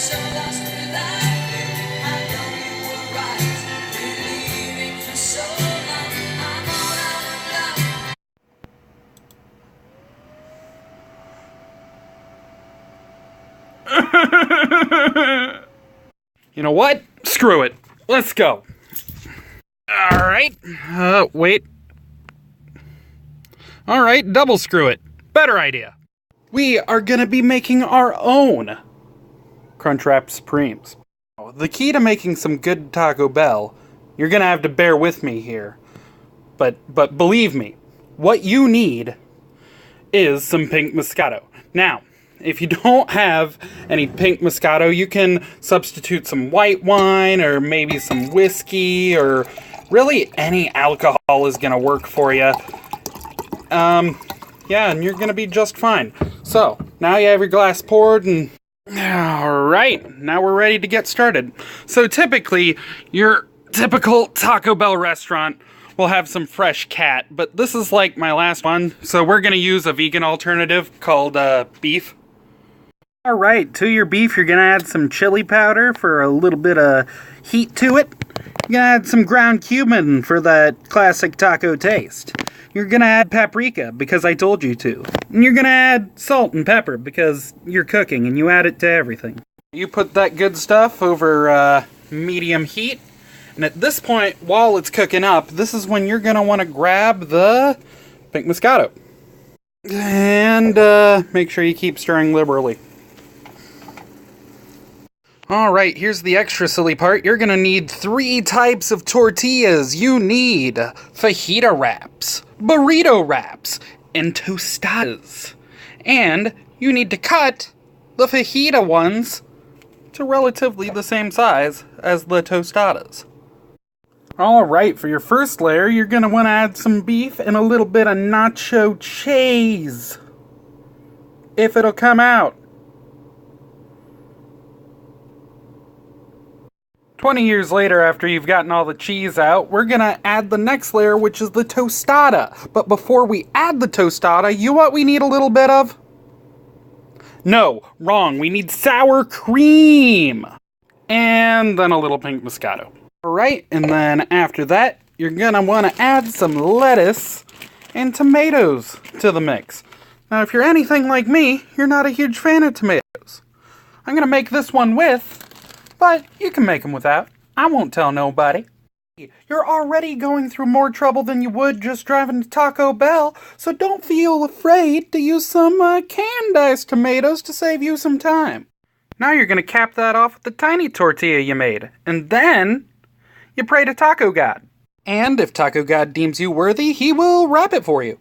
so lost without you. I know you were right, believing for so long. I'm all out of love. You know what? Screw it. Let's go. Alright. Wait. Alright, double screw it. Better idea. We are gonna be making our own Crunchwrap Supremes. The key to making some good Taco Bell, you're gonna have to bear with me here. But believe me, what you need is some pink Moscato. Now, if you don't have any pink Moscato, you can substitute some white wine or maybe some whiskey, or really any alcohol is gonna work for you. Yeah, and you're gonna be just fine. So, now you have your glass poured and... Alright, now we're ready to get started. So typically, your typical Taco Bell restaurant will have some fresh cat, but this is like my last one, so we're gonna use a vegan alternative called beef. Alright, to your beef, you're gonna add some chili powder for a little bit of heat to it. You're gonna add some ground cumin for that classic taco taste. You're gonna add paprika because I told you to. And you're gonna add salt and pepper because you're cooking and you add it to everything. You put that good stuff over medium heat. And at this point, while it's cooking up, this is when you're gonna wanna grab the pink Moscato. And make sure you keep stirring liberally. Alright, here's the extra silly part. You're gonna need 3 types of tortillas. You need fajita wraps, burrito wraps, and tostadas. And you need to cut the fajita ones to relatively the same size as the tostadas. Alright, for your first layer, you're gonna want to add some beef and a little bit of nacho cheese. If it'll come out. 20 years later, after you've gotten all the cheese out, we're gonna add the next layer, which is the tostada. But before we add the tostada, you know what we need a little bit of? No, wrong. We need sour cream. And then a little pink Moscato. Alright, and then after that, you're gonna want to add some lettuce and tomatoes to the mix. Now, if you're anything like me, you're not a huge fan of tomatoes. I'm gonna make this one with... but you can make them without. I won't tell nobody. You're already going through more trouble than you would just driving to Taco Bell, so don't feel afraid to use some canned diced tomatoes to save you some time. Now you're going to cap that off with the tiny tortilla you made, and then you pray to Taco God. And if Taco God deems you worthy, he will wrap it for you.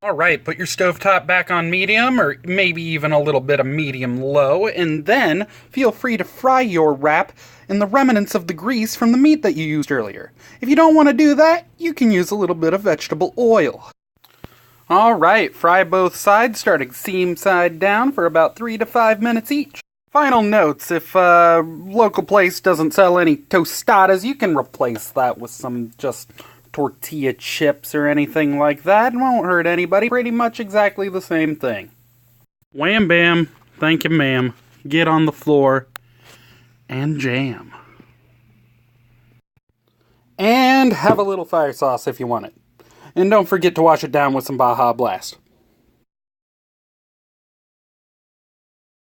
Alright, put your stovetop back on medium, or maybe even a little bit of medium low, and then feel free to fry your wrap in the remnants of the grease from the meat that you used earlier. If you don't want to do that, you can use a little bit of vegetable oil. Alright, fry both sides, starting seam side down for about 3 to 5 minutes each. Final notes, if a local place doesn't sell any tostadas, you can replace that with some just... tortilla chips or anything like that. It won't hurt anybody. Pretty much exactly the same thing. Wham bam. Thank you, ma'am. Get on the floor and jam. And have a little fire sauce if you want it. And don't forget to wash it down with some Baja Blast.